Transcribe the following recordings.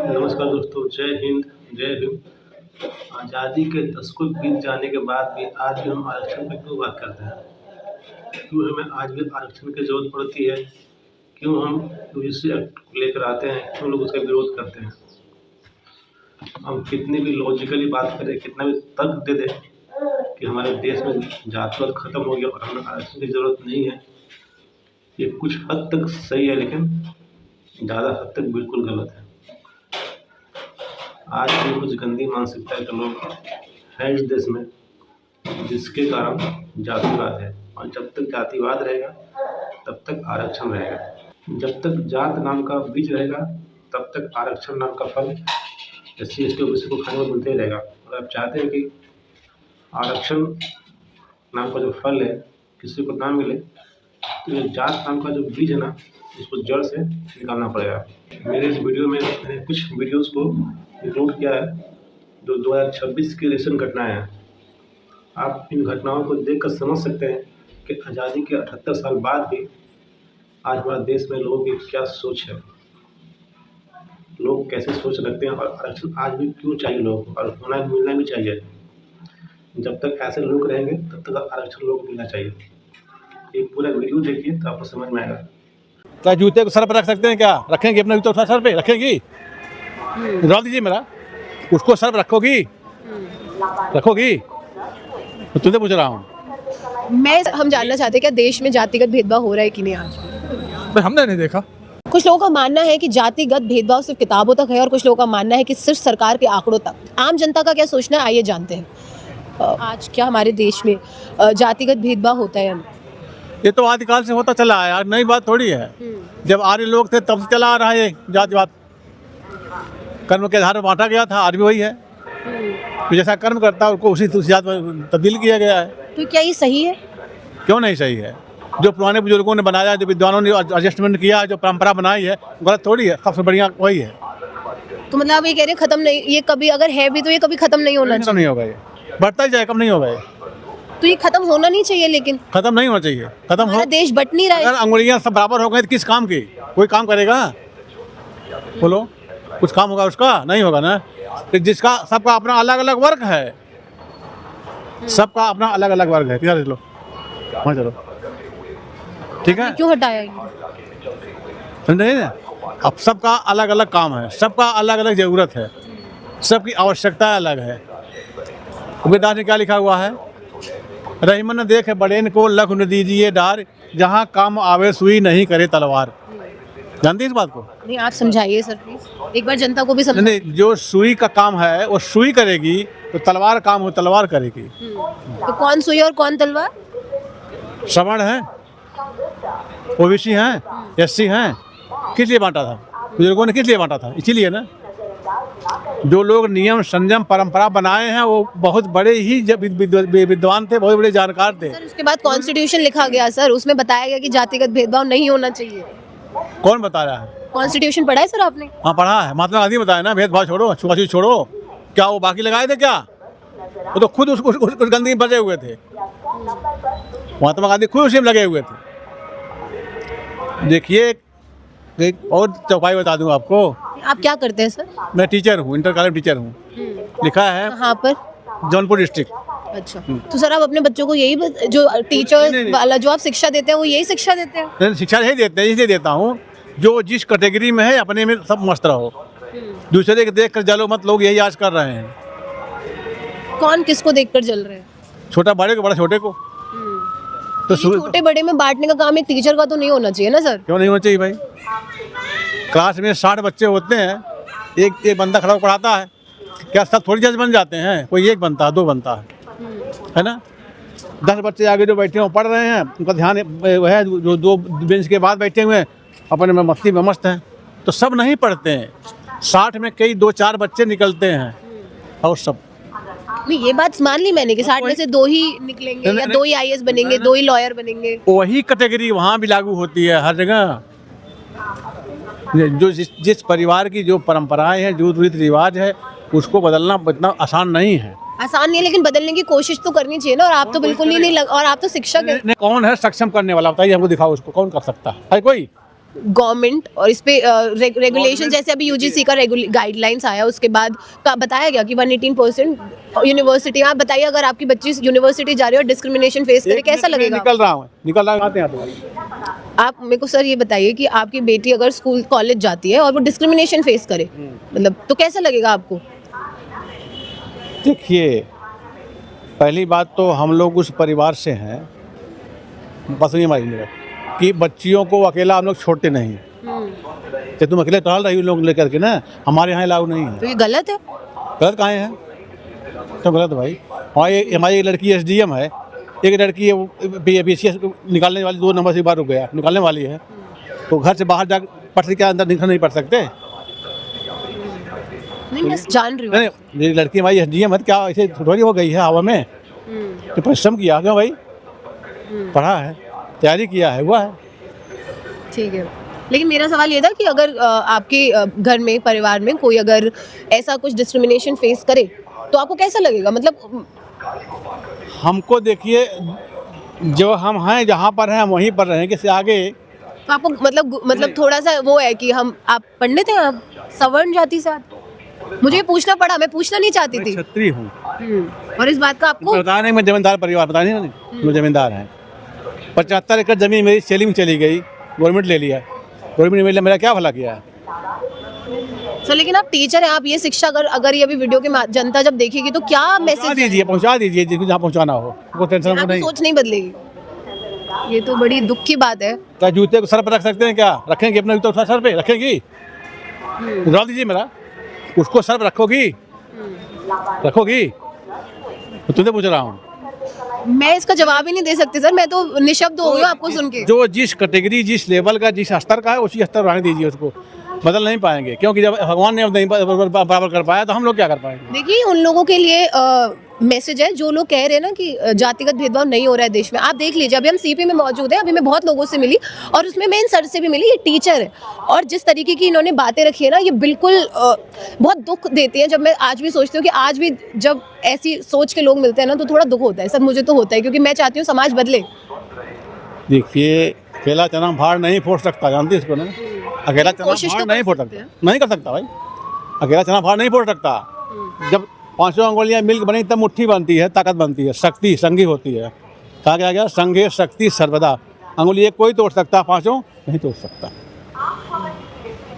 नमस्कार दोस्तों, जय हिंद, जय भीम। आज़ादी के दशकों बीत जाने के बाद भी आज भी हम आरक्षण पे क्यों बात करते हैं? क्यों हमें आज भी आरक्षण की ज़रूरत पड़ती है? क्यों हम यूजीसी एक्ट को लेकर आते हैं? क्यों लोग उसका विरोध करते हैं? हम कितनी भी लॉजिकली बात करें, कितना भी तर्क दे दें कि हमारे देश में जातिवाद खत्म हो गया और हमें आरक्षण की ज़रूरत नहीं है, ये कुछ हद तक सही है, लेकिन ज़्यादा हद तक बिल्कुल गलत है। आज भी कुछ गंदी मानसिकता के लोग हैं इस देश में, जिसके कारण जातिवाद है, और जब तक जातिवाद रहेगा तब तक आरक्षण रहेगा। जब तक जात नाम का बीज रहेगा तब तक आरक्षण नाम का फल SC ST OBC को खाने को मिलते ही रहेगा। अगर आप चाहते हैं कि आरक्षण नाम का जो फल है किसी को ना मिले, तो ये जात नाम का जो बीज है ना, इसको जड़ से निकालना पड़ेगा। मेरे इस वीडियो में मैंने कुछ वीडियोस को इंक्लूड किया है जो 2026 की रिसेंट घटनाएं हैं। आप इन घटनाओं को देखकर समझ सकते हैं कि आज़ादी के 78 साल बाद भी आज हमारे देश में लोगों की क्या सोच है, लोग कैसे सोच रखते हैं, और आरक्षण आज भी क्यों चाहिए लोगों को, और होना मिलना भी चाहिए। जब तक ऐसे लोग रहेंगे तब तक आरक्षण लोगों को मिलना चाहिए। एक पूरा वीडियो देखिए तो आपको समझ में आएगा। क्या जूते को सर पर रख सकते हैं? क्या रखेंगे? अपना जूता सर पे रखेंगी? जवाब दीजिए मेरा। उसको सर पर रखोगी? रखोगी? तो तुमसे पूछ रहा हूँ। हम जानना चाहते हैं क्या देश में जातिगत भेदभाव हो रहा है कि नहीं आज? हमने नहीं देखा। कुछ लोगों का मानना है कि जातिगत भेदभाव सिर्फ किताबों तक है, और कुछ लोगों का मानना है कि सिर्फ सरकार के आंकड़ों तक। आम जनता का क्या सोचना है, आइए जानते हैं। आज क्या हमारे देश में जातिगत भेदभाव होता है? ये तो आदिकाल से होता चला है, नई बात थोड़ी है। जब आर्य लोग थे तब से चला आ रहा है जातिवाद। कर्म के आधार पर बांटा गया था, आज भी वही है। तो जैसा कर्म करता है उसको उसी जात में तब्दील किया गया है। तो क्या ये सही है? क्यों नहीं सही है? जो पुराने बुजुर्गों ने बनाया, जो विद्वानों ने एडजस्टमेंट किया, जो परंपरा बनाई है, गलत थोड़ी है। सबसे बढ़िया वही है। तो मतलब आप ये कह रहे हैं खत्म नहीं, ये कभी अगर है भी तो ये कभी खत्म नहीं होना चाहिए? नहीं होगा, ये बढ़ता ही जाए, कम नहीं होगा। तो ये खत्म होना नहीं चाहिए, लेकिन खत्म नहीं होना चाहिए। खत्म हो, देश बट नहीं रहा है। अगर अंगुलियां सब बराबर हो गई तो किस काम की? कोई काम करेगा? बोलो, कुछ काम होगा उसका? नहीं होगा ना। तो जिसका सबका अपना अलग अलग वर्ग है, सबका अपना अलग अलग वर्ग है। किधर लो, वहाँ चलो, ठीक है? क्यों हटाया? समझे ना? अब सबका अलग अलग काम है, सबका अलग अलग जरूरत है, सबकी आवश्यकता अलग है। कबीरदास ने क्या लिखा हुआ है? रहीमन देख बड़ेन को लख न दीजिए डार, जहाँ काम आवे सुई नहीं करे तलवार। जानते इस बात को? नहीं, आप समझाइए सर प्लीज, एक बार जनता को भी समझाइए। नहीं, जो सुई का काम है वो सुई करेगी, तो तलवार काम हो तलवार करेगी। तो कौन सुई और कौन तलवार? सवर्ण है, OBC हैं, SC हैं। किस लिए बांटा था? बुजुर्गों ने किस लिए बांटा था? इसीलिए ना। जो लोग नियम संयम परंपरा बनाए हैं वो बहुत बड़े ही विद्वान थे, बहुत बड़े जानकार थे। सर उसके बाद कॉन्स्टिट्यूशन लिखा गया सर, उसमें बताया गया कि जातिगत भेदभाव नहीं होना चाहिए। कौन बता रहा है? कॉन्स्टिट्यूशन पढ़ा है सर आपने? हाँ पढ़ा है। महात्मा गांधी बताया ना, भेदभाव छोड़ो, छुआछूत छोड़ो। क्या वो बाकी लगाए थे क्या? वो तो खुद उस गंदगी में बचे हुए थे। महात्मा गांधी खुद उसी में लगे हुए थे। देखिए, एक और चौपाई बता दूं आपको। आप क्या करते हैं सर? मैं टीचर हूँ, इंटर कॉलेज टीचर हूँ। लिखा है कहाँ पर? जौनपुर डिस्ट्रिक्ट। अच्छा, तो सर आप अपने बच्चों को यही जो टीचर वाला जो आप शिक्षा देते हैं वो यही शिक्षा देते हैं? शिक्षा यही देते हैं, इसलिए देता हूँ जो जिस कैटेगरी में है अपने में सब मस्त रहो, दूसरे के देख कर जलो मत। लोग यही आज कर रहे हैं। कौन किसको देखकर जल रहे हैं? छोटा बड़े को, बड़ा छोटे को। तो छोटे बड़े में बांटने का काम एक टीचर का तो नहीं होना चाहिए ना सर? क्यों नहीं होना चाहिए भाई? क्लास में 60 बच्चे होते हैं, एक बंदा खड़ा पढ़ाता है, क्या सब थोड़ी जज बन जाते हैं? कोई एक बनता है, दो बनता है ना? 10 बच्चे आगे जो बैठे हैं पढ़ रहे हैं, उनका ध्यान वह है जो 2 बेंच के बाद बैठे हुए हैं अपने में मस्ती में मस्त हैं। तो सब नहीं पढ़ते हैं, 60 में कई 2-4 बच्चे निकलते हैं, और सब नहीं। ये बात मान ली मैंने कि 60 में से 2 ही निकलेंगे, या 2 ही IAS बनेंगे, 2 ही लॉयर बनेंगे। वही कैटेगरी वहाँ भी लागू होती है हर जगह। जो जिस परिवार की जो परंपराएं हैं, जो रीति रिवाज है, उसको बदलना इतना आसान नहीं है। आसान नहीं है, लेकिन बदलने की कोशिश तो करनी चाहिए ना। और आप तो बिल्कुल ही नहीं और आप तो शिक्षक हैं। कौन है सक्षम करने वाला? बताइए हमको, दिखाओ उसको, कौन कर सकता है? कोई गवर्नमेंट और इस पे रेगुलेशन, जैसे अभी यूजीसी का गाइडलाइंस आया उसके बाद का बताया गया कि 118% यूनिवर्सिटी, आप बताइए अगर आपकी बच्ची यूनिवर्सिटी जा रही है और डिस्क्रिमिनेशन फेस करे कैसा लगेगा? निकल रहा हूँ आते हैं आप मेरे को सर ये बताइए कि आपकी बेटी अगर स्कूल कॉलेज जाती है और वो डिस्क्रिमिनेशन फेस करे, मतलब तो कैसा लगेगा आपको? देखिए, पहली बात तो हम लोग उस परिवार से हैं, बस नहीं मानिएगा कि बच्चियों को अकेला हम लोग छोड़ते नहीं। कि तुम अकेले टहल रही हो लोग लेकर के ना, हमारे यहाँ लागू नहीं है। तो ये गलत है? गलत कहाँ है? तो गलत भाई, हमारी लड़की SDM है, एक लड़की BCS निकालने वाली 2 नंबर से बार रुक गया, निकालने वाली है, तो घर से बाहर जा पटरी के अंदर नहीं पढ़ सकते। नहीं, मैं जान रही हूँ। नहीं, मेरी लड़की हमारी SDM है, क्या ऐसे थोड़ी हो गई है हवा में? तो परिश्रम किया क्यों भाई, पढ़ा है, तैयारी किया है, हुआ है। ठीक है, लेकिन मेरा सवाल ये था कि अगर आपके घर में, परिवार में कोई अगर ऐसा कुछ डिस्क्रिमिनेशन फेस करे तो आपको कैसा लगेगा? मतलब हमको देखिए, जो हम हैं जहाँ पर हैं हम वहीं पर रहेंगे, इससे आगे तो आपको मतलब थोड़ा सा वो है कि आप पंडित हैं, आप सवर्ण जाति से आते? मुझे ये पूछना पड़ा, मैं पूछना नहीं चाहती थी। क्षत्रिय हूँ। और इस बात का आपको पता नहीं, मैं जमींदार परिवार, पता नहीं मैं जमींदार हैं। 75 एकड़ जमीन मेरी सेलिंग चली गई, गवर्नमेंट ले लिया। गवर्नमेंट ने मेरा क्या भला किया है? सर लेकिन आप टीचर हैं, आप ये शिक्षा अगर ये अभी वीडियो के जनता जब देखेगी तो क्या मैसेज पहुँचा दीजिए जहाँ पहुँचाना हो, कोई टेंशन नहीं। सोच नहीं बदलेगी, ये तो बड़ी दुख की बात है। क्या जूते को सर पर रख सकते हैं? क्या रखेंगे? अपना जूता सर पे रखेंगी? जवाब दीजिए मेरा, उसको सर पर रखोगी? तो तुझे पूछ रहा हूँ। मैं इसका जवाब ही नहीं दे सकती सर, मैं तो निशब्द हो गई हूँ आपको सुन के। जो जिस कैटेगरी, जिस लेवल का, जिस स्तर का है उसी स्तर रहने दीजिए, उसको बदल नहीं पाएंगे, क्योंकि जब भगवान ने नहीं बराबर कर पाया तो हम लोग क्या कर पाएंगे? देखिए, उन लोगों के लिए मैसेज है जो लोग कह रहे हैं ना कि जातिगत भेदभाव नहीं हो रहा है देश में। आप देख लीजिए, अभी हम CP में मौजूद हैं, अभी मैं बहुत लोगों से मिली और उसमें मैं इन सर से भी मिली, ये टीचर है, और जिस तरीके की इन्होंने बातें रखी है ना, ये बिल्कुल बहुत दुख देती है। जब मैं आज भी सोचती हूँ कि आज भी जब ऐसी सोच के लोग मिलते हैं ना तो थोड़ा दुख होता है सर, मुझे तो होता है, क्योंकि मैं चाहती हूँ समाज बदले। देखिए, अकेला चना भाड़ नहीं फोड़ सकता, जानती इसको ना? अकेला चना भाड़ नहीं फोड़ सकता, नहीं कर सकता भाई, अकेला चना भाड़ नहीं फोड़ सकता। जब 5 अंगुलियां मिलकर बनी तब मुट्ठी बनती है, ताकत बनती है, शक्ति संगी होती है। कहा गया संघे शक्ति सर्वदा, अंगुली एक कोई तोड़ सकता, 5 नहीं तोड़ सकता।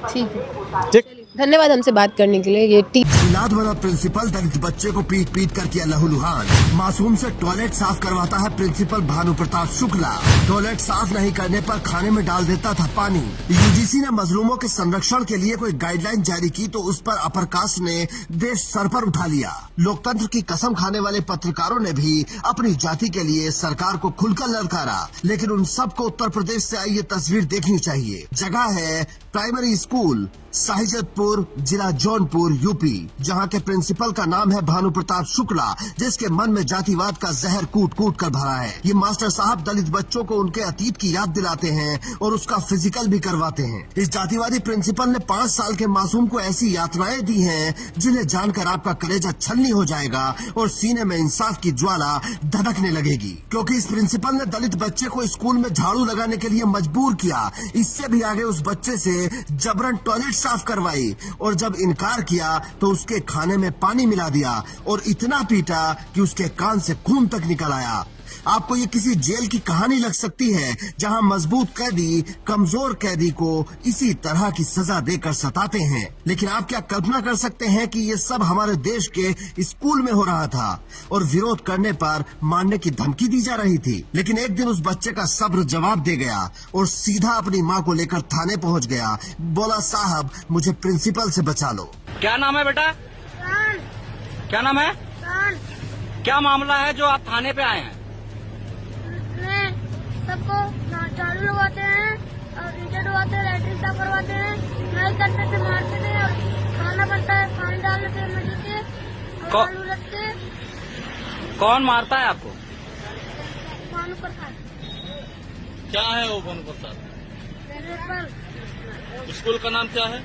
ठीक है, ठीक, धन्यवाद हमसे बात करने के लिए। ये नाथवाला प्रिंसिपल दलित बच्चे को पीट पीट कर किया लहूलुहान। मासूम से टॉयलेट साफ करवाता है प्रिंसिपल भानु प्रताप शुक्ला। टॉयलेट साफ नहीं करने पर खाने में डाल देता था पानी। यूजीसी ने मजलूमों के संरक्षण के लिए कोई गाइडलाइन जारी की तो उस पर अपर कास्ट ने देश सर पर उठा लिया। लोकतंत्र की कसम खाने वाले पत्रकारों ने भी अपनी जाति के लिए सरकार को खुलकर ललकारा, लेकिन उन सबको उत्तर प्रदेश से आई ये तस्वीर देखनी चाहिए। जगह है प्राइमरी स्कूल साहिजतपुर, जिला जौनपुर, यूपी, जहां के प्रिंसिपल का नाम है भानु प्रताप शुक्ला, जिसके मन में जातिवाद का जहर कूट कूट कर भरा है। ये मास्टर साहब दलित बच्चों को उनके अतीत की याद दिलाते हैं और उसका फिजिकल भी करवाते हैं। इस जातिवादी प्रिंसिपल ने 5 साल के मासूम को ऐसी यातनाएं दी हैं जिन्हें जानकर आपका कलेजा छलनी हो जाएगा और सीने में इंसाफ की ज्वाला धधकने लगेगी, क्योंकि इस प्रिंसिपल ने दलित बच्चे को स्कूल में झाड़ू लगाने के लिए मजबूर किया। इससे भी आगे उस बच्चे से जबरन टॉयलेट साफ करवाई और जब इनकार किया तो उसके खाने में पानी मिला दिया और इतना पीटा कि उसके कान से खून तक निकल आया। आपको ये किसी जेल की कहानी लग सकती है जहां मजबूत कैदी कमजोर कैदी को इसी तरह की सजा देकर सताते हैं, लेकिन आप क्या कल्पना कर सकते हैं कि ये सब हमारे देश के स्कूल में हो रहा था और विरोध करने पर मारने की धमकी दी जा रही थी। लेकिन एक दिन उस बच्चे का सब्र जवाब दे गया और सीधा अपनी माँ को लेकर थाने पहुँच गया। बोला, साहब मुझे प्रिंसिपल से बचा लो। क्या नाम है बेटा? क्या नाम है? क्या मामला है जो आप थाने पे आए हैं? सबको झाड़ू लगाते हैं और ईंटें डुबाते हैं, लैट्रिन साफ करवाते हैं, नहीं करते थे मारते थे और खाना बनता है, पानी डाल देते हैं मिल के, आलू रख के। कौन मारता है आपको? भानु प्रसाद। क्या है वो भानु प्रसाद? प्रिंसिपल। स्कूल का नाम क्या है?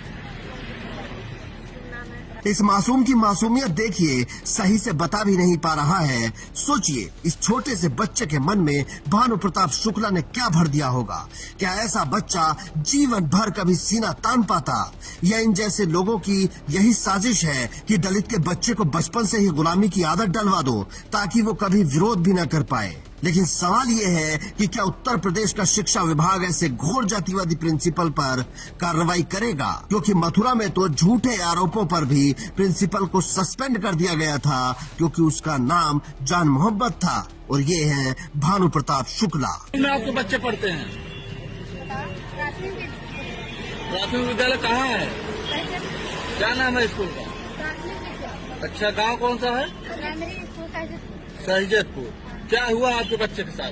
इस मासूम की मासूमियत देखिए, सही से बता भी नहीं पा रहा है। सोचिए इस छोटे से बच्चे के मन में भानु प्रताप शुक्ला ने क्या भर दिया होगा। क्या ऐसा बच्चा जीवन भर कभी सीना तान पाता? या इन जैसे लोगों की यही साजिश है कि दलित के बच्चे को बचपन से ही गुलामी की आदत डलवा दो ताकि वो कभी विरोध भी न कर पाए। लेकिन सवाल ये है कि क्या उत्तर प्रदेश का शिक्षा विभाग ऐसे घोर जातिवादी प्रिंसिपल पर कार्रवाई करेगा? क्योंकि मथुरा में तो झूठे आरोपों पर भी प्रिंसिपल को सस्पेंड कर दिया गया था क्योंकि उसका नाम जान मोहब्बत था। और ये है भानु प्रताप शुक्ला। में आपके बच्चे पढ़ते हैं? प्राथमिक विद्यालय कहाँ है? क्या नाम है स्कूल का? अच्छा, गांव कौन सा है? सहीजतपुर। क्या हुआ आपके बच्चे के साथ?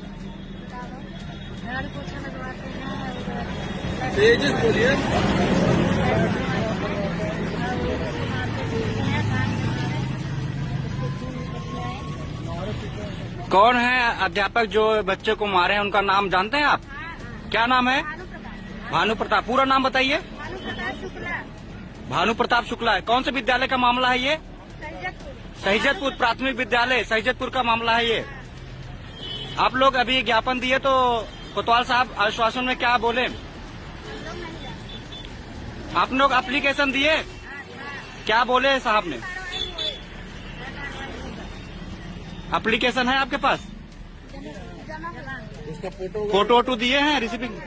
तेजस बोलिए। कौन है अध्यापक जो बच्चे को मारे हैं? उनका नाम जानते हैं आप? क्या नाम है? भानु प्रताप। पूरा नाम बताइए। भानु प्रताप शुक्ला है। कौन से विद्यालय का मामला है ये? सहीजतपुर प्राथमिक विद्यालय सहीजतपुर का मामला है ये। आप लोग अभी ज्ञापन दिए तो कोतवाल साहब आश्वासन में क्या बोले? आप लोग एप्लीकेशन दिए, क्या बोले साहब ने? एप्लीकेशन है आपके पास? उसका फोटो दिए हैं रिसीविंग?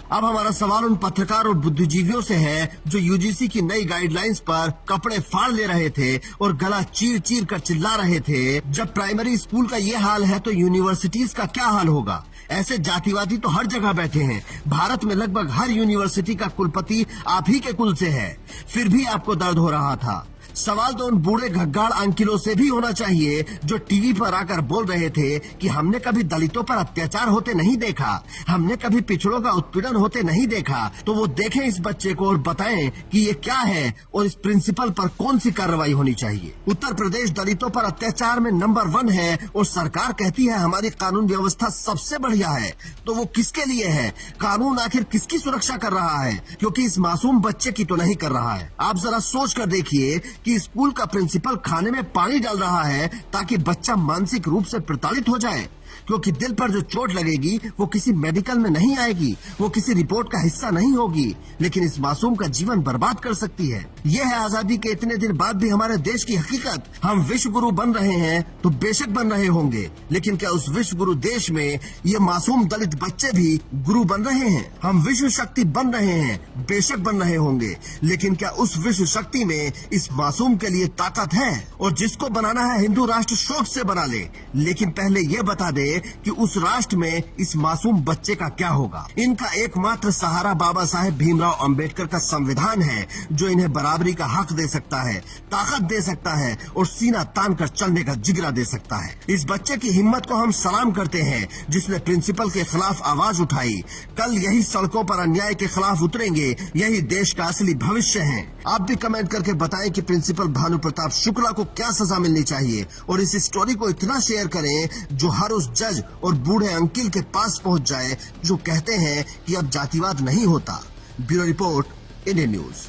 अब हमारा सवाल उन पत्रकार और बुद्धिजीवियों से है जो यूजीसी की नई गाइडलाइंस पर कपड़े फाड़ ले रहे थे और गला चीर चीर कर चिल्ला रहे थे। जब प्राइमरी स्कूल का ये हाल है तो यूनिवर्सिटीज का क्या हाल होगा? ऐसे जातिवादी तो हर जगह बैठे हैं। भारत में लगभग हर यूनिवर्सिटी का कुलपति आप ही के कुल से है, फिर भी आपको दर्द हो रहा था। सवाल तो उन बूढ़े घग्गाड़ अंकिलों से भी होना चाहिए जो टीवी पर आकर बोल रहे थे कि हमने कभी दलितों पर अत्याचार होते नहीं देखा, हमने कभी पिछड़ों का उत्पीड़न होते नहीं देखा। तो वो देखें इस बच्चे को और बताएं कि ये क्या है और इस प्रिंसिपल पर कौन सी कार्रवाई होनी चाहिए। उत्तर प्रदेश दलितों पर अत्याचार में नंबर 1 है और सरकार कहती है हमारी कानून व्यवस्था सबसे बढ़िया है। तो वो किसके लिए है? कानून आखिर किसकी सुरक्षा कर रहा है? क्योंकि इस मासूम बच्चे की तो नहीं कर रहा है। आप जरा सोच कर देखिए कि स्कूल का प्रिंसिपल खाने में पानी डाल रहा है ताकि बच्चा मानसिक रूप से प्रताड़ित हो जाए, क्योंकि दिल पर जो चोट लगेगी वो किसी मेडिकल में नहीं आएगी, वो किसी रिपोर्ट का हिस्सा नहीं होगी, लेकिन इस मासूम का जीवन बर्बाद कर सकती है। ये है आजादी के इतने दिन बाद भी हमारे देश की हकीकत। हम विश्व गुरु बन रहे हैं तो बेशक बन रहे होंगे, लेकिन क्या उस विश्व गुरु देश में ये मासूम दलित बच्चे भी गुरु बन रहे हैं? हम विश्व शक्ति बन रहे हैं, बेशक बन रहे होंगे, लेकिन क्या उस विश्व शक्ति में इस मासूम के लिए ताकत है? और जिसको बनाना है हिंदू राष्ट्र शौक से बना ले, लेकिन पहले ये बता दे कि उस राष्ट्र में इस मासूम बच्चे का क्या होगा। इनका एकमात्र सहारा बाबा साहेब भीमराव अंबेडकर का संविधान है जो इन्हें बराबरी का हक दे सकता है, ताकत दे सकता है और सीना तान कर चलने का जिगरा दे सकता है। इस बच्चे की हिम्मत को हम सलाम करते हैं जिसने प्रिंसिपल के खिलाफ आवाज उठाई। कल यही सड़कों पर अन्याय के खिलाफ उतरेंगे, यही देश का असली भविष्य है। आप भी कमेंट करके बताएं कि प्रिंसिपल भानु प्रताप शुक्ला को क्या सजा मिलनी चाहिए और इस स्टोरी को इतना शेयर करें जो हर उस जज और बूढ़े अंकिल के पास पहुंच जाए जो कहते हैं कि अब जातिवाद नहीं होता। Bureau report, Indian news.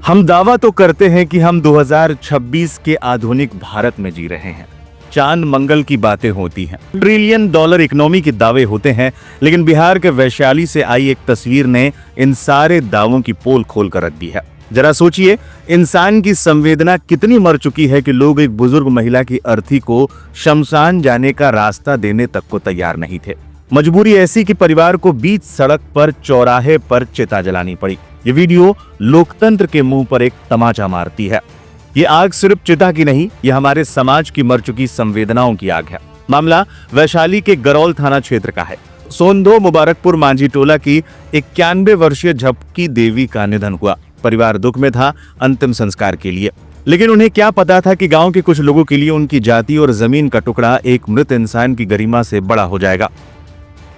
हम दावा तो करते हैं कि हम 2026 के आधुनिक भारत में जी रहे हैं। चांद मंगल की बातें होती हैं, ट्रिलियन डॉलर इकोनॉमी के दावे होते हैं, लेकिन बिहार के वैशाली से आई एक तस्वीर ने इन सारे दावों की पोल खोल कर रख दी है। जरा सोचिए, इंसान की संवेदना कितनी मर चुकी है कि लोग एक बुजुर्ग महिला की अर्थी को शमशान जाने का रास्ता देने तक को तैयार नहीं थे। मजबूरी ऐसी कि परिवार को बीच सड़क पर चौराहे पर चिता जलानी पड़ी। ये वीडियो लोकतंत्र के मुंह पर एक तमाचा मारती है। ये आग सिर्फ चिता की नहीं, ये हमारे समाज की मर चुकी संवेदनाओं की आग है। मामला वैशाली के गरौल थाना क्षेत्र का है। सोनदो मुबारकपुर मांझी टोला की 91 वर्षीय झपकी देवी का निधन हुआ। परिवार दुख में था अंतिम संस्कार के लिए, लेकिन उन्हें क्या पता था कि गांव के कुछ लोगों के लिए उनकी जाति और जमीन का टुकड़ा एक मृत इंसान की गरिमा से बड़ा हो जाएगा।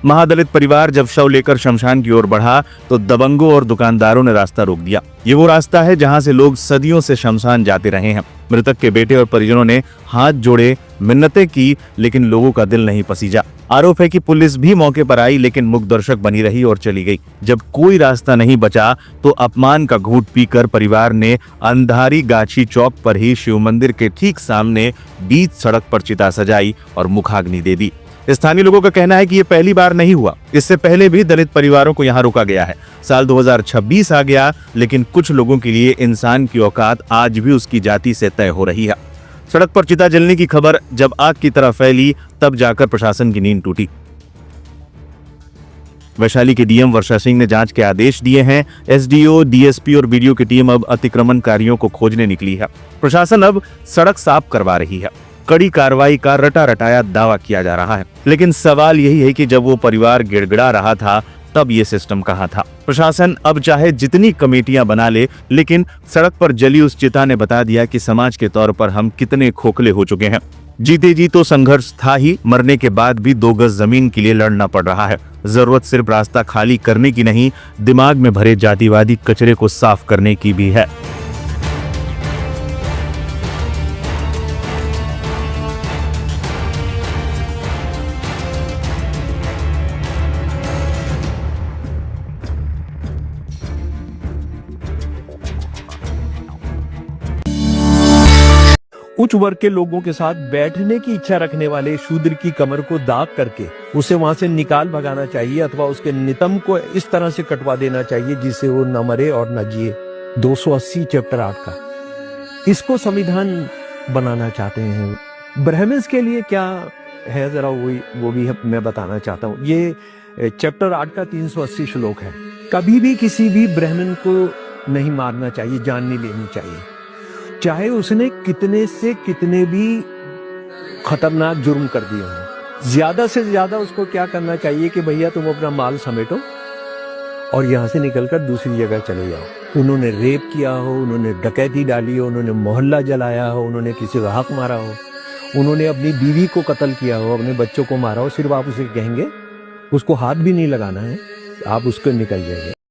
महादलित परिवार जब शव लेकर शमशान की ओर बढ़ा तो दबंगों और दुकानदारों ने रास्ता रोक दिया। ये वो रास्ता है जहां से लोग सदियों से शमशान जाते रहे हैं। मृतक के बेटे और परिजनों ने हाथ जोड़े मिन्नतें की, लेकिन लोगों का दिल नहीं पसीजा। आरोप है कि पुलिस भी मौके पर आई, लेकिन मूक दर्शक बनी रही और चली गई। जब कोई रास्ता नहीं बचा तो अपमान का घूंट पीकर परिवार ने अंधारी गाछी चौक पर ही शिव मंदिर के ठीक सामने बीच सड़क पर चिता सजाई और मुखाग्नि दे दी। स्थानीय लोगों का कहना है कि ये पहली बार नहीं हुआ, इससे पहले भी दलित परिवारों को यहाँ रोका गया है। साल 2026 आ गया, लेकिन कुछ लोगों के लिए इंसान की औकात आज भी उसकी जाति से तय हो रही है। सड़क पर चिता जलने की खबर जब आग की तरह फैली, तब जाकर प्रशासन की नींद टूटी। वैशाली के डीएम वर्षा सिंह ने जांच के आदेश दिए हैं। एसडीओ, डीएसपी और बीडीओ की टीम अब अतिक्रमणकारियों को खोजने निकली है। प्रशासन अब सड़क साफ करवा रही है। कड़ी कार्रवाई का रटा रटाया दावा किया जा रहा है, लेकिन सवाल यही है कि जब वो परिवार गिड़गिड़ा रहा था तब ये सिस्टम कहाँ था। प्रशासन अब चाहे जितनी कमेटियां बना ले, लेकिन सड़क पर जली उस चिता ने बता दिया कि समाज के तौर पर हम कितने खोखले हो चुके हैं। जीते जी तो संघर्ष था ही, मरने के बाद भी 2 गज जमीन के लिए लड़ना पड़ रहा है। जरूरत सिर्फ रास्ता खाली करने की नहीं, दिमाग में भरे जातिवादी कचरे को साफ करने की भी है। उच्च वर्ग के लोगों के साथ बैठने की इच्छा रखने वाले शूद्र की कमर को दाग करके उसे वहां से निकाल भगाना चाहिए, अथवा उसके नितंब को इस तरह से कटवा देना चाहिए जिससे वो न मरे और न जिए। 280 चैप्टर 8 का इसको संविधान बनाना चाहते हैं। ब्राह्मण्स के लिए क्या है जरा वो भी मैं बताना चाहता हूँ। ये चैप्टर 8 का 380 श्लोक है। कभी भी किसी भी ब्राह्मण को नहीं मारना चाहिए, जान नहीं लेनी चाहिए, चाहे उसने कितने से कितने भी खतरनाक जुर्म कर दिए हों। ज्यादा से ज्यादा उसको क्या करना चाहिए कि भैया तुम अपना माल समेटो और यहां से निकलकर दूसरी जगह चले जाओ। उन्होंने रेप किया हो, उन्होंने डकैती डाली हो, उन्होंने मोहल्ला जलाया हो, उन्होंने किसी को हक मारा हो, उन्होंने अपनी बीवी को कत्ल किया हो, अपने बच्चों को मारा हो, सिर्फ आप उसे कहेंगे उसको हाथ भी नहीं लगाना है, आप उसको निकल जाएंगे।